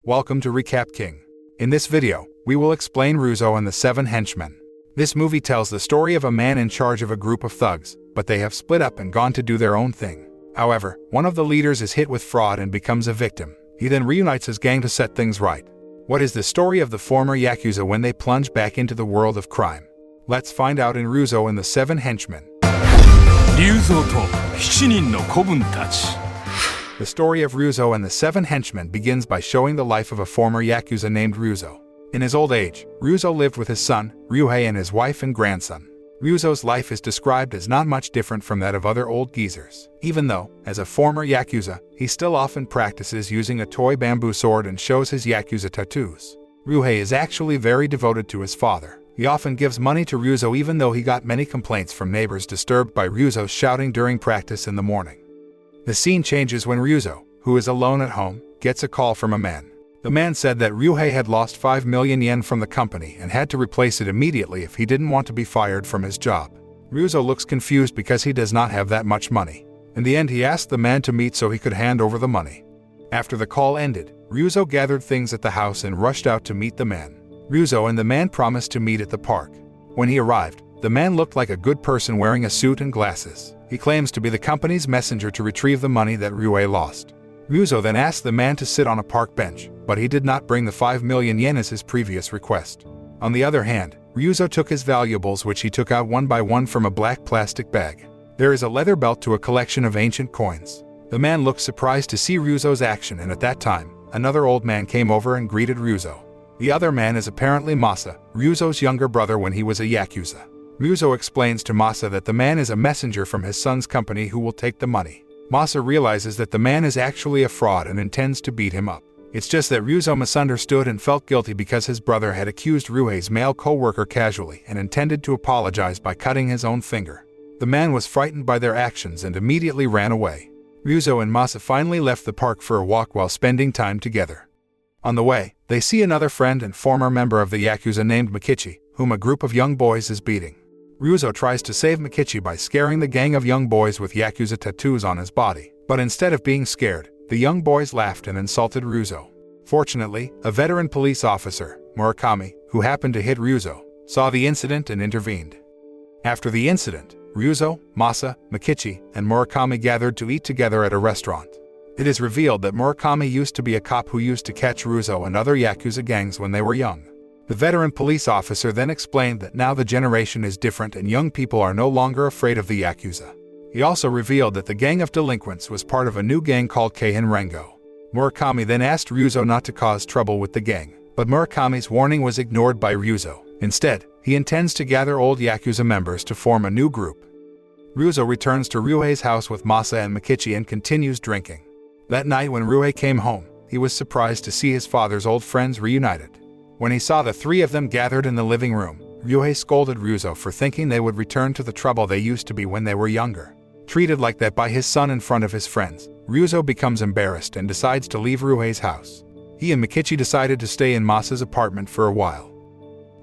Welcome to Recap King. In this video, we will explain Ryuzo and the 7 Henchmen. This movie tells the story of a man in charge of a group of thugs, but they have split up and gone to do their own thing. However, one of the leaders is hit with fraud and becomes a victim. He then reunites his gang to set things right. What is the story of the former Yakuza when they plunge back into the world of crime? Let's find out in Ryuzo and the 7 Henchmen. Ryuzo to 7人の子分たち. The story of Ryuzo and the 7 Henchmen begins by showing the life of a former Yakuza named Ryuzo. In his old age, Ryuzo lived with his son, Ryuhei, and his wife and grandson. Ryuzo's life is described as not much different from that of other old geezers, even though, as a former Yakuza, he still often practices using a toy bamboo sword and shows his Yakuza tattoos. Ryuhei is actually very devoted to his father. He often gives money to Ryuzo even though he got many complaints from neighbors disturbed by Ryuzo's shouting during practice in the morning. The scene changes when Ryuzo, who is alone at home, gets a call from a man. The man said that Ryuhei had lost 5 million yen from the company and had to replace it immediately if he didn't want to be fired from his job. Ryuzo looks confused because he does not have that much money. In the end, he asked the man to meet so he could hand over the money. After the call ended, Ryuzo gathered things at the house and rushed out to meet the man. Ryuzo and the man promised to meet at the park. When he arrived, the man looked like a good person wearing a suit and glasses. He claims to be the company's messenger to retrieve the money that Ryuhei lost. Ryuzo then asked the man to sit on a park bench, but he did not bring the 5 million yen as his previous request. On the other hand, Ryuzo took his valuables, which he took out one by one from a black plastic bag. There is a leather belt to a collection of ancient coins. The man looked surprised to see Ryuzo's action, and at that time, another old man came over and greeted Ryuzo. The other man is apparently Masa, Ryuzo's younger brother when he was a Yakuza. Ryuzo explains to Masa that the man is a messenger from his son's company who will take the money. Masa realizes that the man is actually a fraud and intends to beat him up. It's just that Ryuzo misunderstood and felt guilty because his brother had accused Ryuhei's male co-worker casually and intended to apologize by cutting his own finger. The man was frightened by their actions and immediately ran away. Ryuzo and Masa finally left the park for a walk while spending time together. On the way, they see another friend and former member of the Yakuza named Mikichi, whom a group of young boys is beating. Ryuzo tries to save Mikichi by scaring the gang of young boys with Yakuza tattoos on his body, but instead of being scared, the young boys laughed and insulted Ryuzo. Fortunately, a veteran police officer, Murakami, who happened to hit Ryuzo, saw the incident and intervened. After the incident, Ryuzo, Masa, Mikichi, and Murakami gathered to eat together at a restaurant. It is revealed that Murakami used to be a cop who used to catch Ryuzo and other Yakuza gangs when they were young. The veteran police officer then explained that now the generation is different and young people are no longer afraid of the Yakuza. He also revealed that the gang of delinquents was part of a new gang called Kaen Rengo. Murakami then asked Ryuzo not to cause trouble with the gang, but Murakami's warning was ignored by Ryuzo. Instead, he intends to gather old Yakuza members to form a new group. Ryuzo returns to Ryuhei's house with Masa and Mikichi and continues drinking. That night when Ryuhei came home, he was surprised to see his father's old friends reunited. When he saw the 3 of them gathered in the living room, Ryuhei scolded Ryuzo for thinking they would return to the trouble they used to be when they were younger. Treated like that by his son in front of his friends, Ryuzo becomes embarrassed and decides to leave Ryuhei's house. He and Mikichi decided to stay in Masa's apartment for a while.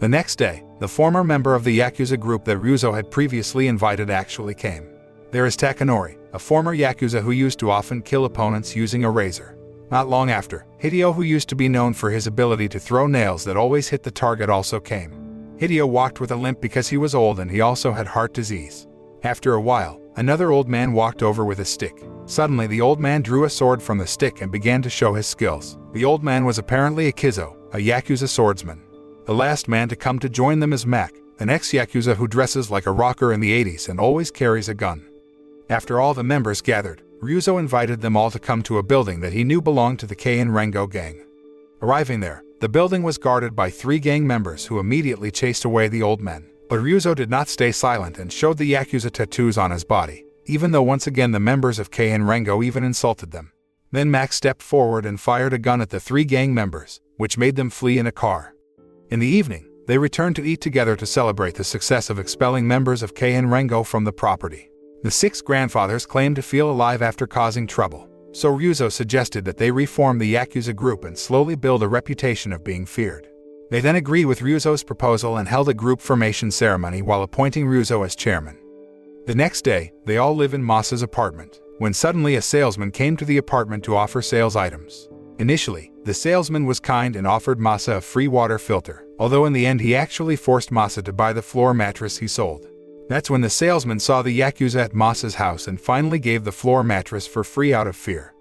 The next day, the former member of the Yakuza group that Ryuzo had previously invited actually came. There is Takanori, a former Yakuza who used to often kill opponents using a razor. Not long after, Hideo, who used to be known for his ability to throw nails that always hit the target, also came. Hideo walked with a limp because he was old and he also had heart disease. After a while, another old man walked over with a stick. Suddenly the old man drew a sword from the stick and began to show his skills. The old man was apparently a Kizo, a Yakuza swordsman. The last man to come to join them is Mac, an ex-Yakuza who dresses like a rocker in the 80s and always carries a gun. After all the members gathered, Ryuzo invited them all to come to a building that he knew belonged to the Kaen Rengo gang. Arriving there, the building was guarded by 3 gang members who immediately chased away the old men. But Ryuzo did not stay silent and showed the Yakuza tattoos on his body, even though once again the members of Kaen Rengo even insulted them. Then Max stepped forward and fired a gun at the 3 gang members, which made them flee in a car. In the evening, they returned to eat together to celebrate the success of expelling members of Kaen Rengo from the property. The 6 grandfathers claimed to feel alive after causing trouble, so Ryuzo suggested that they reform the Yakuza group and slowly build a reputation of being feared. They then agreed with Ryuzo's proposal and held a group formation ceremony while appointing Ryuzo as chairman. The next day, they all live in Masa's apartment, when suddenly a salesman came to the apartment to offer sales items. Initially, the salesman was kind and offered Masa a free water filter, although in the end he actually forced Masa to buy the floor mattress he sold. That's when the salesman saw the Yakuza at Masa's house and finally gave the floor mattress for free out of fear.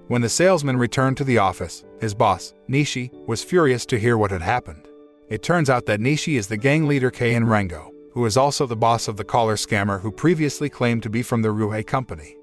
When the salesman returned to the office, his boss, Nishi, was furious to hear what had happened. It turns out that Nishi is the gang leader Kaen Rengo, who is also the boss of the caller scammer who previously claimed to be from the Ryuhei company.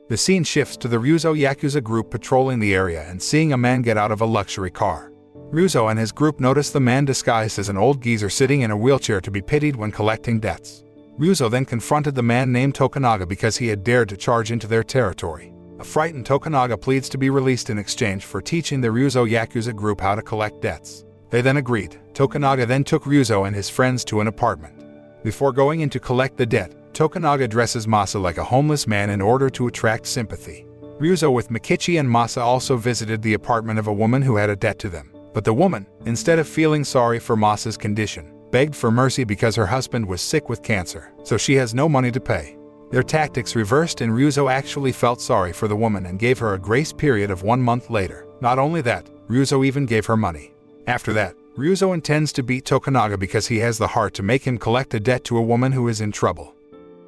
The scene shifts to the Ryuzo Yakuza group patrolling the area and seeing a man get out of a luxury car. Ryuzo and his group notice the man disguised as an old geezer sitting in a wheelchair to be pitied when collecting debts. Ryuzo then confronted the man named Tokunaga because he had dared to charge into their territory. A frightened Tokunaga pleads to be released in exchange for teaching the Ryuzo Yakuza group how to collect debts. They then agreed. Tokunaga then took Ryuzo and his friends to an apartment. Before going in to collect the debt, Tokunaga dresses Masa like a homeless man in order to attract sympathy. Ryuzo with Mikichi and Masa also visited the apartment of a woman who had a debt to them. But the woman, instead of feeling sorry for Masa's condition, begged for mercy because her husband was sick with cancer, so she has no money to pay. Their tactics reversed and Ryuzo actually felt sorry for the woman and gave her a grace period of 1 month later. Not only that, Ryuzo even gave her money. After that, Ryuzo intends to beat Tokunaga because he has the heart to make him collect a debt to a woman who is in trouble.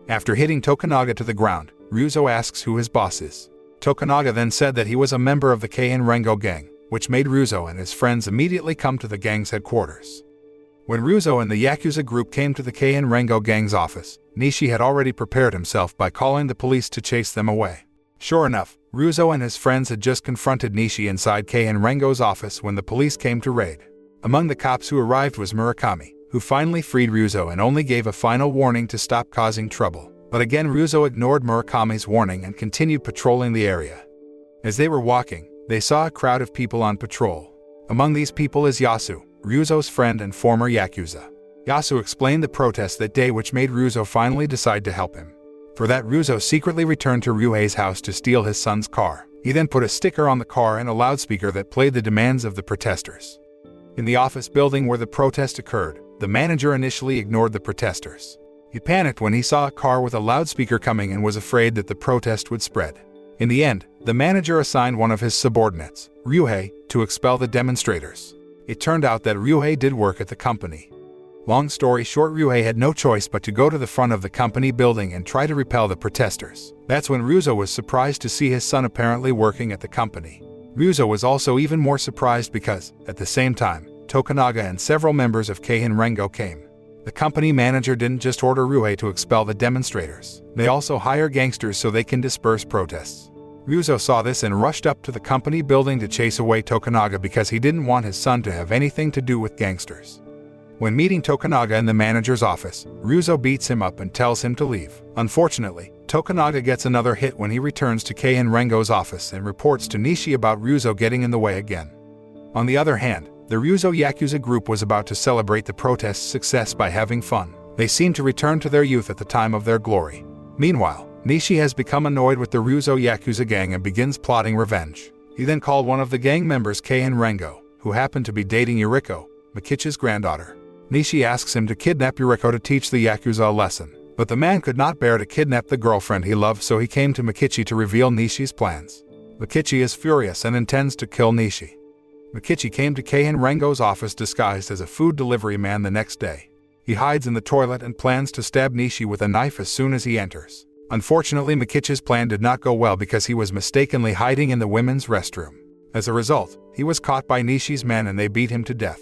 After hitting Tokunaga to the ground, Ryuzo asks who his boss is. Tokunaga then said that he was a member of the Kaen Rengo gang, which made Ryuzo and his friends immediately come to the gang's headquarters. When Ryuzo and the Yakuza group came to the Kaen Rengo gang's office, Nishi had already prepared himself by calling the police to chase them away. Sure enough, Ryuzo and his friends had just confronted Nishi inside Kaen Rengo's office when the police came to raid. Among the cops who arrived was Murakami, who finally freed Ryuzo and only gave a final warning to stop causing trouble. But again Ryuzo ignored Murakami's warning and continued patrolling the area. As they were walking, they saw a crowd of people on patrol. Among these people is Yasu, Ryuzo's friend and former Yakuza. Yasu explained the protest that day, which made Ryuzo finally decide to help him. For that, Ryuzo secretly returned to Ryuhei's house to steal his son's car. He then put a sticker on the car and a loudspeaker that played the demands of the protesters. In the office building where the protest occurred, the manager initially ignored the protesters. He panicked when he saw a car with a loudspeaker coming and was afraid that the protest would spread. In the end, the manager assigned one of his subordinates, Ryuhei, to expel the demonstrators. It turned out that Ryuhei did work at the company. Long story short, Ryuhei had no choice but to go to the front of the company building and try to repel the protesters. That's when Ryuzo was surprised to see his son apparently working at the company. Ryuzo was also even more surprised because, at the same time, Tokunaga and several members of Kaen Rengo came. The company manager didn't just order Ryuhei to expel the demonstrators. They also hire gangsters so they can disperse protests. Ryuzo saw this and rushed up to the company building to chase away Tokunaga because he didn't want his son to have anything to do with gangsters. When meeting Tokunaga in the manager's office, Ryuzo beats him up and tells him to leave. Unfortunately, Tokunaga gets another hit when he returns to Kaen Rengo's office and reports to Nishi about Ryuzo getting in the way again. On the other hand, the Ryuzo Yakuza group was about to celebrate the protest's success by having fun. They seemed to return to their youth at the time of their glory. Meanwhile, Nishi has become annoyed with the Ryuzo Yakuza gang and begins plotting revenge. He then called one of the gang members, Kaen Rengo, who happened to be dating Yuriko, Mikichi's granddaughter. Nishi asks him to kidnap Yuriko to teach the Yakuza a lesson. But the man could not bear to kidnap the girlfriend he loved, so he came to Mikichi to reveal Nishi's plans. Mikichi is furious and intends to kill Nishi. Mikichi came to Kaen Rengo's office disguised as a food delivery man the next day. He hides in the toilet and plans to stab Nishi with a knife as soon as he enters. Unfortunately, Mikichi's plan did not go well because he was mistakenly hiding in the women's restroom. As a result, he was caught by Nishi's men and they beat him to death.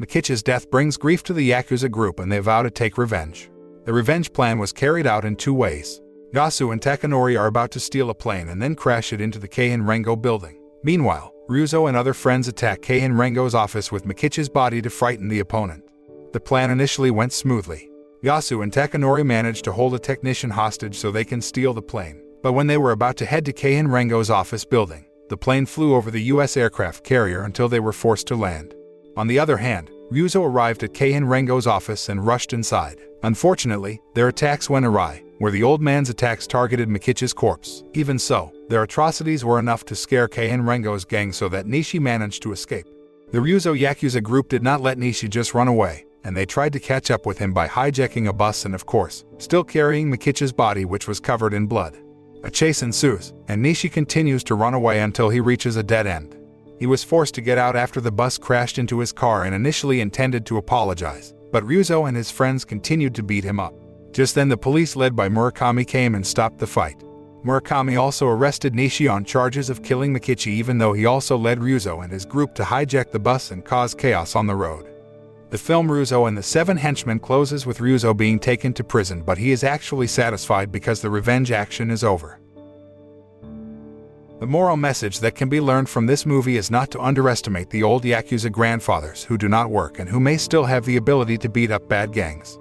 Mikichi's death brings grief to the Yakuza group and they vow to take revenge. The revenge plan was carried out in two ways. Yasu and Takanori are about to steal a plane and then crash it into the Kaen Rengo building. Meanwhile, Ryuzo and other friends attack Kaen Rengo's office with Mikichi's body to frighten the opponent. The plan initially went smoothly. Yasu and Takanori managed to hold a technician hostage so they can steal the plane. But when they were about to head to Kaen Rengo's office building, the plane flew over the US aircraft carrier until they were forced to land. On the other hand, Ryuzo arrived at Kaen Rengo's office and rushed inside. Unfortunately, their attacks went awry, where the old man's attacks targeted Mikichi's corpse. Even so, their atrocities were enough to scare Kaen Rengo's gang so that Nishi managed to escape. The Ryuzo Yakuza group did not let Nishi just run away, and they tried to catch up with him by hijacking a bus and, of course, still carrying Mikichi's body, which was covered in blood. A chase ensues, and Nishi continues to run away until he reaches a dead end. He was forced to get out after the bus crashed into his car and initially intended to apologize, but Ryuzo and his friends continued to beat him up. Just then the police led by Murakami came and stopped the fight. Murakami also arrested Nishi on charges of killing Mikichi, even though he also led Ryuzo and his group to hijack the bus and cause chaos on the road. The film Ryuzo and the Seven Henchmen closes with Ryuzo being taken to prison, but he is actually satisfied because the revenge action is over. The moral message that can be learned from this movie is not to underestimate the old Yakuza grandfathers who do not work and who may still have the ability to beat up bad gangs.